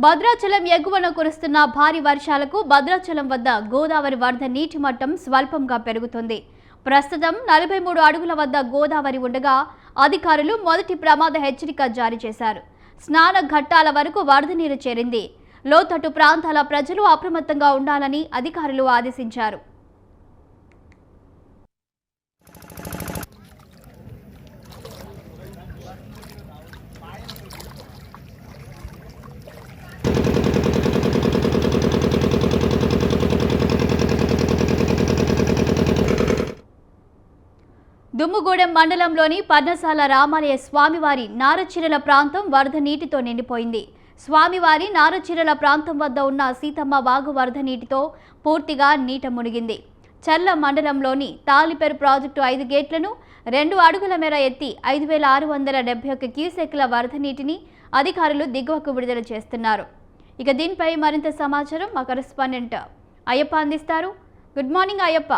భద్రాచలం ఎగువన కురుస్తున్న భారీ వర్షాలకు భద్రాచలం వద్ద గోదావరి వరద నీటి మట్టం స్వల్పంగా పెరుగుతుంది. ప్రస్తుతం 43 అడుగుల వద్ద గోదావరి ఉండగా అధికారులు మొదటి ప్రమాద హెచ్చరిక జారీ చేశారు. స్నాన ఘట్టాల వరకు వరద నీరు చేరింది. లోతట్టు ప్రాంతాల ప్రజలు అప్రమత్తంగా ఉండాలని అధికారులు ఆదేశించారు. దుమ్ముగూడెం మండలంలోని పర్ణశాల రామాలయ స్వామివారి నారచిరల ప్రాంతం వరద నీటితో నిండిపోయింది. స్వామివారి నారచిరల ప్రాంతం వద్ద ఉన్న సీతమ్మ వాగు వరద నీటితో పూర్తిగా నీట మునిగింది. చర్ల మండలంలోని తాలిపేరు ప్రాజెక్టు 5 గేట్లను 2 అడుగుల మేర ఎత్తి 5671 క్యూసెక్ల వరద నీటిని అధికారులు దిగువకు విడుదల చేస్తున్నారు. ఇక దీనిపై మరింత సమాచారం మా కరెస్పాండెంట్ అయ్యప్ప అందిస్తారు. Good morning Ayyappa.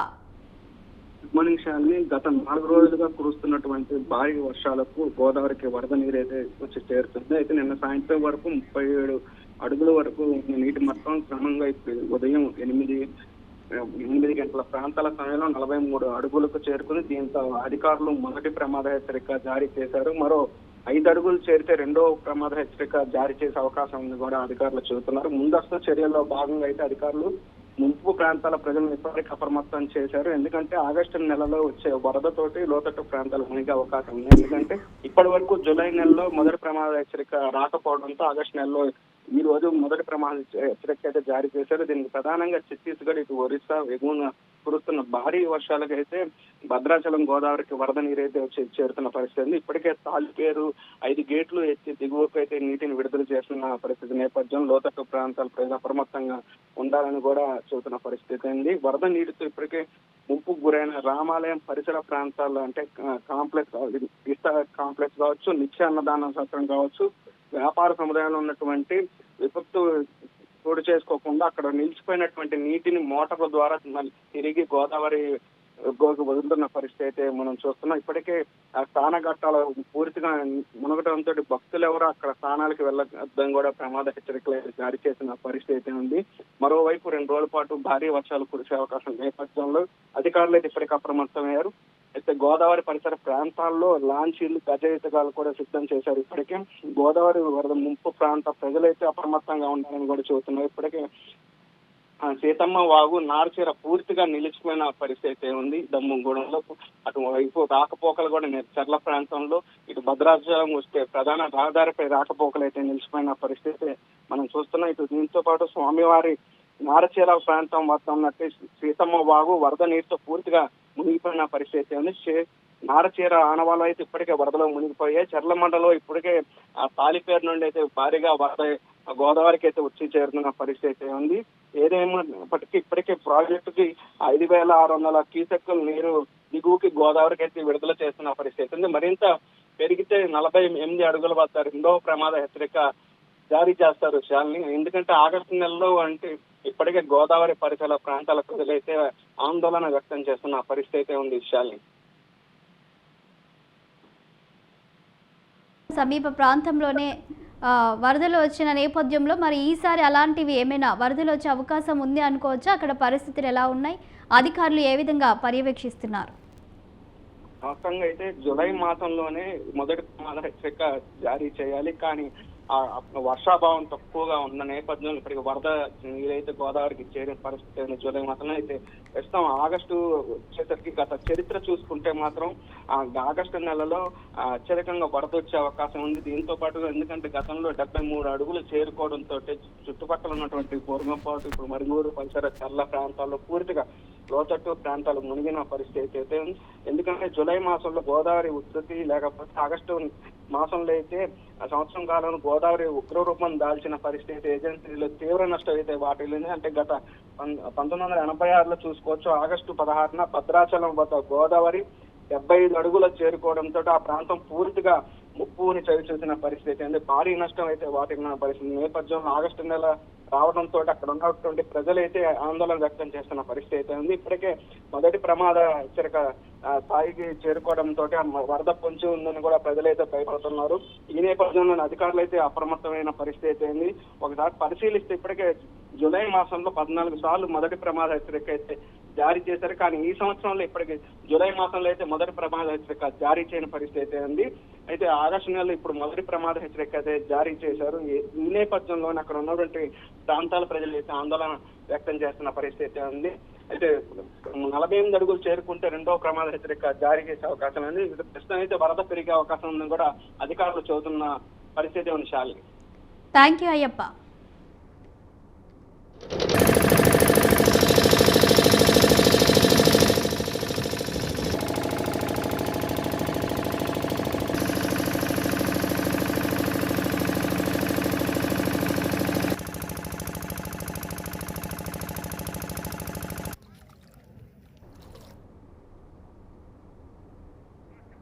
Good morning Shalini. గత 4 రోజులుగా కురుస్తున్నటువంటి భారీ వర్షాలకు గోదావరికి వరద నీరు అయితే వచ్చి చేరుతుంది. అయితే నిన్న సాయంత్రం వరకు 37 అడుగుల వరకు నీటి మట్టం క్రమంగా ఉదయం 8 గంటల ప్రాంతాల సమయంలో 43 అడుగులకు చేరుకుంది. దీంతో అధికారులు మొదటి ప్రమాద హెచ్చరిక జారీ చేశారు. మరో 5 అడుగులు చేరితే రెండో ప్రమాద హెచ్చరిక జారీ చేసే అవకాశం ఉంది కూడా అధికారులు చెబుతున్నారు. ముందస్తు చర్యల్లో భాగంగా అయితే అధికారులు ముంపు ప్రాంతాల ప్రజలను ఇప్పటికీ అప్రమత్తం చేశారు. ఎందుకంటే ఆగస్టు నెలలో వచ్చే వరదతోటి లోతట్టు ప్రాంతాలు మునిగే అవకాశం ఉంది. ఎందుకంటే ఇప్పటి వరకు జూలై నెలలో మొదటి ప్రమాద హెచ్చరిక రాకపోవడంతో ఆగస్టు నెలలో ఈ రోజు మొదటి ప్రమాద హెచ్చరిక అయితే జారీ చేశారు. దీనికి ప్రధానంగా ఛత్తీస్గఢ్, ఇటు ఒరిస్సా ఎగువన కురుస్తున్న భారీ వర్షాలకైతే భద్రాచలం గోదావరికి వరద నీరైతే వచ్చి చేరుతున్న పరిస్థితి ఉంది. ఇప్పటికే తాలిపేరు 5 గేట్లు ఎత్తి దిగువకు అయితే నీటిని విడుదల చేస్తున్న పరిస్థితి నేపథ్యం లోతట్టు ప్రాంతాల ప్రజలు అప్రమత్తంగా ఉండాలని కూడా చెబుతున్న పరిస్థితి ఉంది. వరద నీటితో ఇప్పటికే ముంపుకు గురైన రామాలయం పరిసర ప్రాంతాల్లో అంటే కాంప్లెక్స్ కావచ్చు, నిత్య అన్నదాన సత్రం కావచ్చు, వ్యాపార సముదాయంలో ఉన్నటువంటి విపత్తు చోటు చేసుకోకుండా అక్కడ నిలిచిపోయినటువంటి నీటిని మోటార్ల ద్వారా తిరిగి గోదావరి వదులుతున్న పరిస్థితి అయితే మనం చూస్తున్నాం. ఇప్పటికే ఆ స్నాన ఘట్టాలు పూర్తిగా మునగడంతో భక్తులు ఎవరు అక్కడ స్నానాలకు వెళ్ళడం కూడా ప్రమాద హెచ్చరికలు జారీ చేసిన పరిస్థితి అయితే ఉంది. మరోవైపు 2 రోజుల పాటు భారీ వర్షాలు కురిసే అవకాశం నేపథ్యంలో అధికారులు అయితే ఇప్పటికీ అప్రమత్తమయ్యారు. అయితే గోదావరి పరిసర ప్రాంతాల్లో లాంచీలు, గజ ఈతగాలు కూడా సిద్ధం చేశారు. ఇప్పటికే గోదావరి వరద ముంపు ప్రాంత ప్రజలైతే అప్రమత్తంగా ఉండాలని కూడా చెబుతున్నారు. ఇప్పటికే సీతమ్మ వాగు నారచీర పూర్తిగా నిలిచిపోయిన పరిస్థితి ఉంది. దమ్ముగూడెంలో అటువైపు రాకపోకలు కూడా చర్ల ప్రాంతంలో ఇటు భద్రాచలం వస్తే ప్రధాన రహదారిపై రాకపోకలు అయితే నిలిచిపోయిన పరిస్థితి మనం చూస్తున్నాం. ఇటు దీంతో పాటు స్వామివారి నారచీర ప్రాంతం వద్ద ఉన్నట్టు సీతమ్మ వాగు వరద నీటితో పూర్తిగా మునిగిపోయిన పరిస్థితి ఉంది. నారచీర ఆనవాళ్ళు అయితే ఇప్పటికే వరదలో మునిగిపోయాయి. చర్ల మండలం ఇప్పటికే ఆ తాలిపేరు నుండి అయితే భారీగా వరద గోదావరికి అయితే వచ్చి చేరుతున్న పరిస్థితి ఉంది. ఏదేమైనప్పటికీ ఇప్పటికే ప్రాజెక్టుకి 5600 క్యూసెక్కుల నీరు దిగువకి గోదావరికి అయితే విడుదల చేస్తున్న పరిస్థితి ఉంది. మరింత పెరిగితే 48 అడుగుల వద్ద రెండో ప్రమాద హెచ్చరిక జారీ చేస్తారు శాలిని. ఎందుకంటే ఆగస్టు నెలలో అంటే ఇప్పటికే గోదావరి పరిసర ప్రాంతాల ప్రజలైతే ఆందోళన వ్యక్తం చేస్తున్న పరిస్థితి ఉంది శాలిని. సమీప ప్రాంతంలోనే వరదలు వచ్చిన నేపథ్యంలో మరి ఈసారి అలాంటివి ఏమైనా వరదలు వచ్చే అవకాశం ఉంది అనుకోవచ్చా? అక్కడ పరిస్థితులు ఎలా ఉన్నాయి? అధికారులు ఏ విధంగా పర్యవేక్షిస్తున్నారు? వాస్తవంగా అయితే జూలై మాసంలోనే మొదటి ప్రమాద హెచ్చరిక జారీ చేయాలి. కానీ వర్షాభావం తక్కువగా ఉన్న నేపథ్యంలో ఇప్పటికి వరద నీరైతే గోదావరికి చేరిన పరిస్థితి జూలై మాత్రమే అయితే ప్రస్తుతం ఆగస్టు వచ్చేసరికి గత చరిత్ర చూసుకుంటే మాత్రం ఆగస్టు నెలలో అత్యధికంగా వరద వచ్చే అవకాశం ఉంది. దీంతో పాటు ఎందుకంటే గతంలో 73 అడుగులు చేరుకోవడంతో చుట్టుపక్కల ఉన్నటువంటి పూర్వంపాటు ఇప్పుడు మరుగురు పరిసర చర్ల ప్రాంతాల్లో పూర్తిగా లోతట్టు ప్రాంతాలు మునిగిన పరిస్థితి అయితే ఉంది. ఎందుకంటే జూలై మాసంలో గోదావరి ఉధృతి లేకపోతే ఆగస్టు మాసంలో అయితే సంవత్సరం కాలంలో గోదావరి ఉగ్రరూపం దాల్చిన పరిస్థితి ఏజెన్సీలో తీవ్ర నష్టం అయితే వాటిల్లింది. అంటే గత 1986లో చూసుకోవచ్చు. ఆగస్టు 16న భద్రాచలం వద్ద గోదావరి 75 అడుగుల చేరుకోవడంతో ఆ ప్రాంతం పూర్తిగా ముప్పుని చవి చూసిన పరిస్థితి ఉంది. భారీ నష్టం అయితే వాటిన పరిస్థితి నేపథ్యంలో ఆగస్టు నెల రావడంతో అక్కడ ఉన్నటువంటి ప్రజలైతే ఆందోళన వ్యక్తం చేస్తున్న పరిస్థితి అయితే ఉంది. ఇప్పటికే మొదటి ప్రమాద హెచ్చరిక స్థాయికి చేరుకోవడంతో వరద పొంచి ఉందని కూడా ప్రజలైతే భయపడుతున్నారు. ఈ నేపథ్యంలో అధికారులు అయితే అప్రమత్తమైన పరిస్థితి అయితే ఉంది. ఒకసారి పరిశీలిస్తే ఇప్పటికే జూలై మాసంలో 14 సార్లు మొదటి ప్రమాద హెచ్చరిక అయితే జారీ చేశారు. కానీ ఈ సంవత్సరంలో ఇప్పటికి జూలై మాసంలో అయితే మొదటి ప్రమాద హెచ్చరిక జారీ చేయని పరిస్థితి అయితే ఉంది. అయితే ఆగస్టు నెలలో ఇప్పుడు మొదటి ప్రమాద హెచ్చరిక అయితే జారీ చేశారు. ఈ నేపథ్యంలోనే అక్కడ ఉన్నటువంటి ప్రాంతాల ప్రజలు అయితే ఆందోళన వ్యక్తం చేస్తున్న పరిస్థితి అయితే ఉంది. అయితే 48 అడుగులు చేరుకుంటే రెండో ప్రమాద హెచ్చరిక జారీ చేసే అవకాశం ఉంది. ప్రస్తుతం అయితే వరద పెరిగే అవకాశం ఉందని కూడా అధికారులు చెబుతున్న పరిస్థితి ఉంది. శాలిని. Thank you Ayyappa.